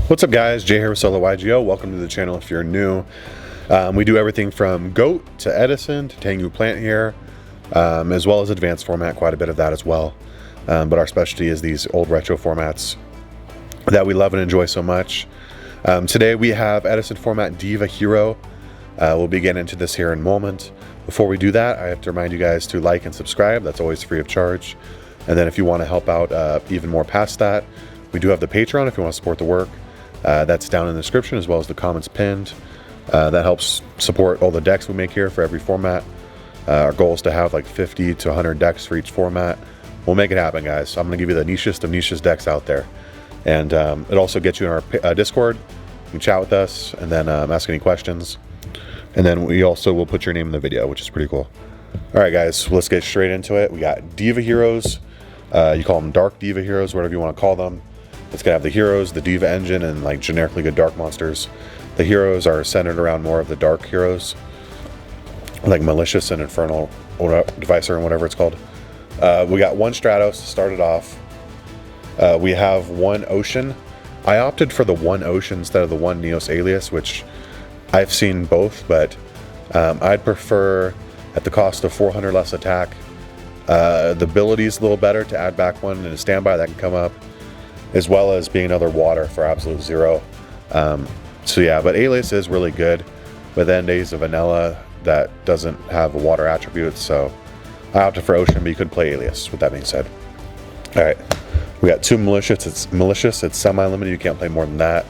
What's up guys, Jay here with Solo YGO. Welcome to the channel if you're new. We do everything from GOAT to Edison to Tengu Plant here, as well as advanced format, quite a bit of that as well. But our specialty is these old retro formats that we love and enjoy so much. Today we have Edison format Diva Hero. We'll be getting into this here in a moment. Before we do that, I have to remind you guys to like and subscribe. That's always free of charge. And then if you want to help out even more past that, we do have the Patreon if you want to support the work. That's down in the description as well as the comments pinned. That helps support all the decks we make here for every format. Our goal is to have like 50 to 100 decks for each format. We'll make it happen, guys. So I'm going to give you the nichest of nichest decks out there. And it also gets you in our Discord. You can chat with us and then ask any questions. And then we also will put your name in the video, which is pretty cool. All right, guys, let's get straight into it. We got Diva Heroes. You call them Dark Diva Heroes, whatever you want to call them. It's gonna have the heroes, the Diva engine, and like generically good dark monsters. The heroes are centered around more of the dark heroes, like Malicious and Infernal Devicer and whatever it's called. We got one Stratos to start it off. We have one Ocean. I opted for the one Ocean instead of the one Neos Alias, which I've seen both, but I'd prefer at the cost of 400 less attack. The ability is a little better to add back one and a standby that can come up, as well as being another water for absolute zero. So yeah, but Alias is really good, but then there's a vanilla that doesn't have a water attribute, so I opted for Ocean, but you could play Alias, with that being said. All right, we got two Malicious. It's semi-limited, you can't play more than that.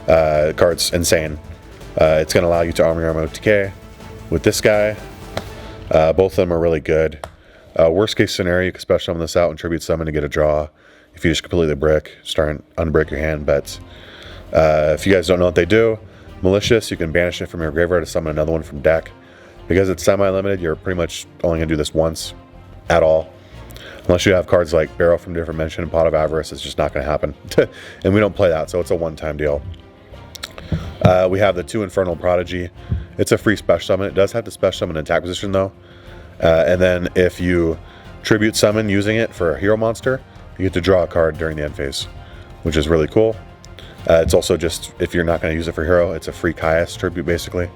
The card's insane. It's gonna allow you to armor your OTK with this guy. Both of them are really good. Worst case scenario, you can special summon this out and tribute summon to get a draw. If you just completely brick, start and unbrick your hand. But if you guys don't know what they do, Malicious, you can banish it from your graveyard to summon another one from deck. Because it's semi-limited, you're pretty much only going to do this once at all. Unless you have cards like Barrel from Different Dimension and Pot of Avarice, it's just not going to happen. And we don't play that, so it's a one-time deal. We have the two Infernal Prodigy. It's a free special summon. It does have to special summon an attack position though. And then if you tribute summon using it for a hero monster, you get to draw a card during the end phase, which is really cool. It's also just, if you're not going to use it for hero, it's a free Caius tribute basically.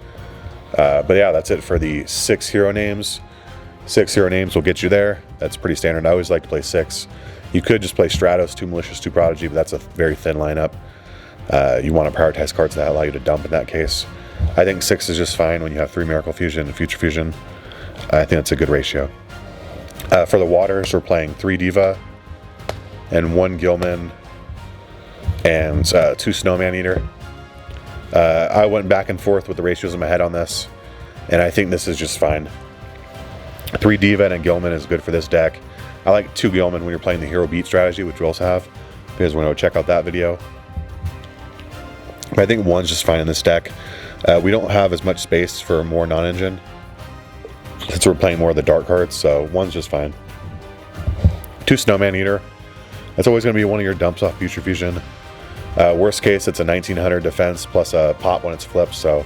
But yeah, that's it for the 6 hero names. 6 hero names will get you there. That's pretty standard. I always like to play 6. You could just play Stratos, 2 Malicious, 2 Prodigy, but that's a very thin lineup. You want to prioritize cards that allow you to dump in that case. I think 6 is just fine when you have 3 Miracle Fusion and Future Fusion. I think that's a good ratio. For the waters, we're playing 3 Diva and 1 Gilman and 2 Snowman Eater. I went back and forth with the ratios in my head on this, and I think this is just fine. 3 Diva and a Gilman is good for this deck. I like 2 Gilman when you're playing the Hero Beat strategy, which we also have, because we're going to check out that video. But I think 1's just fine in this deck. We don't have as much space for more non-engine, since we're playing more of the dark cards, so 1's just fine. 2 Snowman Eater. That's always going to be one of your dumps off Future Fusion. Worst case, it's a 1900 defense plus a pop when it's flipped, so.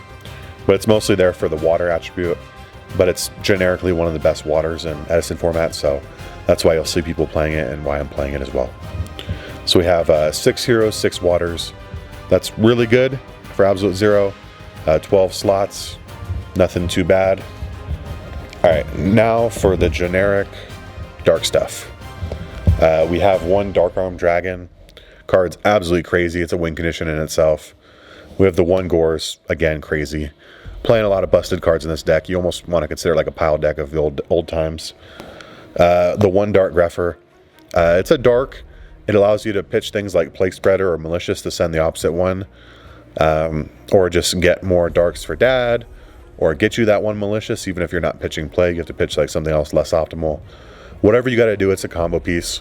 But it's mostly there for the water attribute, but it's generically one of the best waters in Edison format, so that's why you'll see people playing it and why I'm playing it as well. So we have 6 heroes, 6 waters. That's really good for absolute zero. 12 slots, nothing too bad. All right, now for the generic dark stuff. We have 1 Dark Arm Dragon. Card's absolutely crazy. It's a win condition in itself. We have the 1 Gores, again, crazy. Playing a lot of busted cards in this deck. You almost want to consider it like a pile deck of the old times. The 1 Dark Greffer. It's a dark. It allows you to pitch things like Plague Spreader or Malicious to send the opposite one. Or just get more darks for dad. Or get you that 1 Malicious, even if you're not pitching Plague. You have to pitch like something else less optimal. Whatever you got to do, it's a combo piece.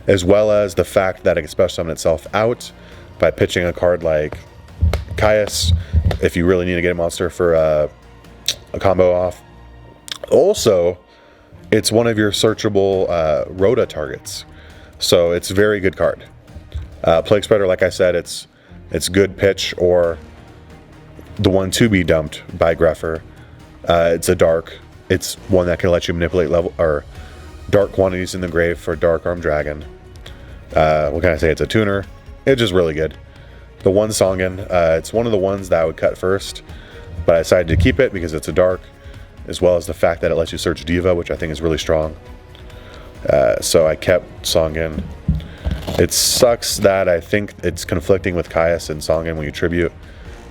As well as the fact that it can special summon itself out by pitching a card like Caius, if you really need to get a monster for a combo off. Also, it's one of your searchable Rhoda targets. So it's a very good card. Plague Spreader, like I said, it's good pitch, or the one to be dumped by Greffer. It's a dark. It's one that can let you manipulate level or dark quantities in the grave for Dark Arm Dragon. What can I say? It's a tuner. It's just really good. The one Songen, it's one of the ones that I would cut first, but I decided to keep it because it's a dark, as well as the fact that it lets you search Diva, which I think is really strong. So I kept Songen. It sucks that I think it's conflicting with Caius and Songen when you tribute,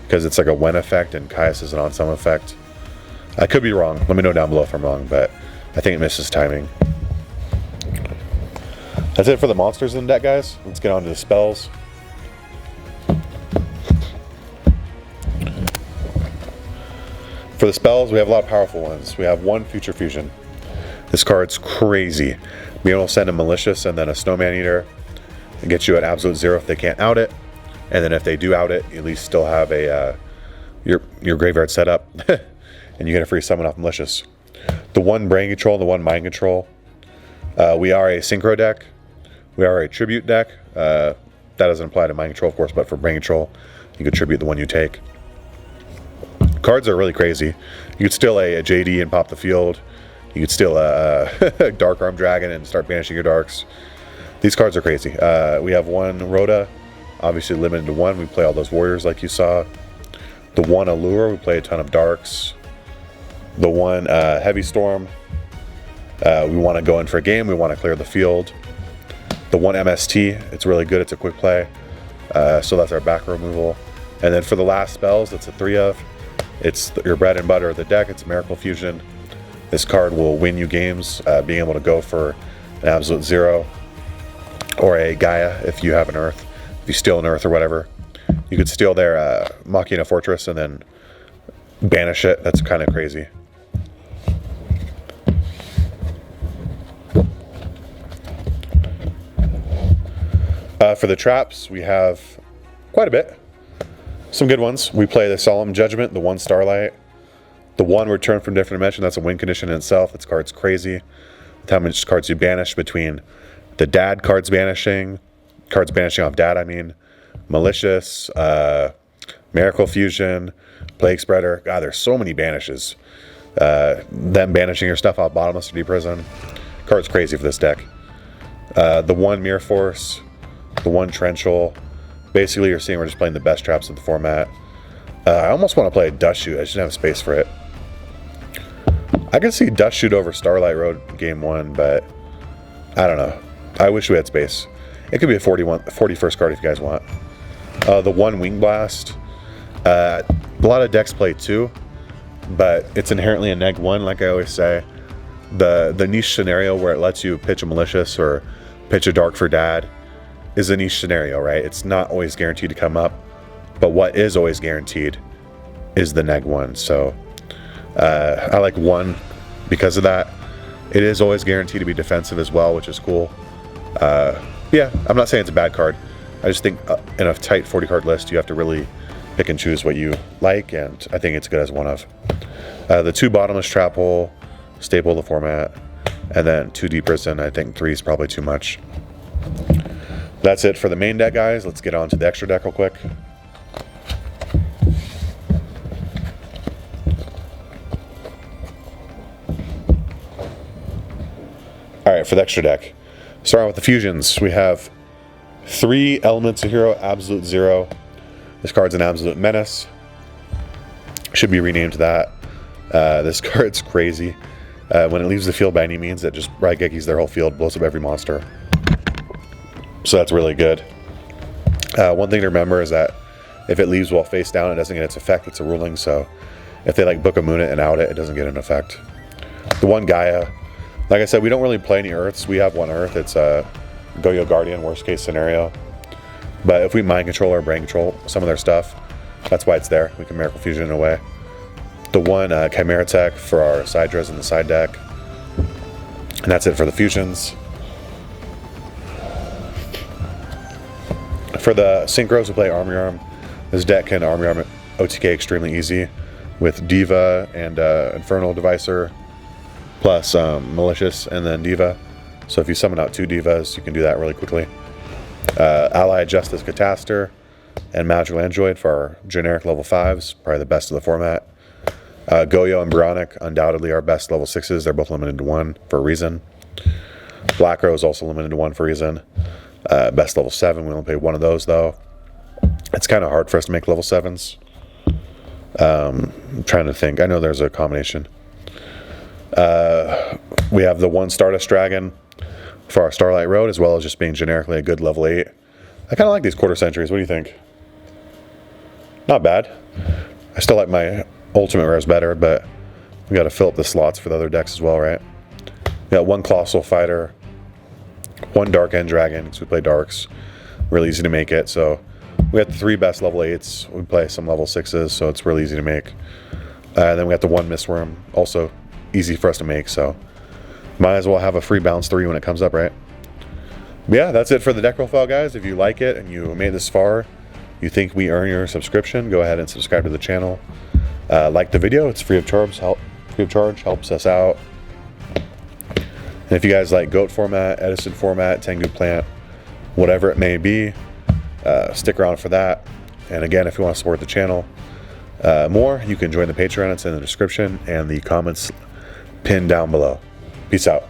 because it's like a when effect and Caius is an on some effect. I could be wrong. Let me know down below if I'm wrong, but I think it misses timing. That's it for the monsters in the deck, guys. Let's get on to the spells. For the spells, we have a lot of powerful ones. We have one Future Fusion. This card's crazy. Being able to send a Malicious and then a Snowman Eater and get you at absolute 0 if they can't out it. And then if they do out it, you at least still have a your graveyard set up. And you get a free summon off Malicious. The one Brain Control, the one Mind Control. We are a Synchro deck. We are a Tribute deck. That doesn't apply to Mind Control, of course, but for Brain Control, you could tribute the one you take. Cards are really crazy. You could steal a JD and pop the field. You could steal a Dark Arm Dragon and start banishing your darks. These cards are crazy. We have one Rhoda, obviously limited to one. We play all those warriors like you saw. The one Allure, we play a ton of darks. The one Heavy Storm, we want to go in for a game. We want to clear the field. The one MST, it's really good. It's a quick play. So that's our back removal. And then for the last spells, it's a 3 of. It's your bread and butter of the deck. It's Miracle Fusion. This card will win you games, being able to go for an absolute 0 or a Gaia if you have an Earth. If you steal an Earth or whatever, you could steal their Machina Fortress and then banish it. That's kind of crazy. For the traps, we have quite a bit. Some good ones. We play the Solemn Judgment, the one Starlight, the one Return from Different Dimension. That's a win condition in itself. This card's crazy. With how many cards you banish between the Dad cards banishing off Dad, I mean, Malicious, Miracle Fusion, Plague Spreader. God, there's so many banishes. Them banishing your stuff off Bottomless or Deep Prison. Card's crazy for this deck. The one Mirror Force, the one Trenchel. Basically, you're seeing we're just playing the best traps of the format. I almost want to play a Dust Shoot. I just don't have space for it. I can see Dust Shoot over Starlight Road game 1, but I don't know. I wish we had space. It could be a 41st card if you guys want. The one Wing Blast. A lot of decks play 2, but it's inherently a neg 1, like I always say. The niche scenario where it lets you pitch a Malicious or pitch a Dark for Dad is a niche scenario, right? It's not always guaranteed to come up, but what is always guaranteed is the neg 1. So I like 1 because of that. It is always guaranteed to be defensive as well, which is cool. Yeah, I'm not saying it's a bad card. I just think in a tight 40 card list, you have to really pick and choose what you like, and I think it's good as 1 of. The 2 Bottomless Trap Hole, staple of the format, and then 2 Deep Prison. I think 3 is probably too much. That's it for the main deck, guys. Let's get on to the extra deck real quick. Alright, for the extra deck. Starting with the fusions, we have 3 Elements of Hero, Absolute 0. This card's an absolute menace. Should be renamed to that. This card's crazy. When it leaves the field by any means, it just Raigekis their whole field, blows up every monster. So that's really good. One thing to remember is that if it leaves while face down, it doesn't get its effect. It's a ruling, so if they like Book of Moon it and out it, it doesn't get an effect. The one Gaia, like I said, we don't really play any Earths. We have one Earth. It's a YUGIOH Guardian, worst case scenario. But if we Mind Control or Brain Control some of their stuff, that's why it's there. We can Miracle Fusion it away. The one Chimera Tech for our Sidras in the side deck. And that's it for the fusions. For the Synchros, we play Army Arm. This deck can Army Arm OTK extremely easy with Diva and Infernal Devicer, plus Malicious and then Diva. So if you summon out 2 Divas, you can do that really quickly. Allied Justice Cataster and Magical Android for our generic level 5s, probably the best of the format. YUGIOH and Bronic, undoubtedly our best level 6s. They're both limited to 1 for a reason. Black Rose also limited to 1 for a reason. Best level 7, we only play 1 of those though. It's kind of hard for us to make level 7s. I'm trying to think. I know there's a combination. We have the 1 Stardust Dragon for our Starlight Road, as well as just being generically a good level 8. I kind of like these quarter centuries. What do you think? Not bad. I still like my ultimate rares better, but we got to fill up the slots for the other decks as well, right? We got 1 Colossal Fighter, 1 Dark End Dragon, because we play Darks. Really easy to make it. So we got the 3 best level 8s. We play some level 6s, so it's really easy to make. Then we got the 1 Mistworm, also easy for us to make, so might as well have a free balance 3 when it comes up, right? But yeah, that's it for the deck profile, guys. If you like it and you made this far, you think we earn your subscription, go ahead and subscribe to the channel. Like the video, it's free of charge, helps us out. And if you guys like Goat format, Edison format, Tengu plant, whatever it may be, stick around for that. And again, if you want to support the channel more, you can join the Patreon. It's in the description and the comments pinned down below. Peace out.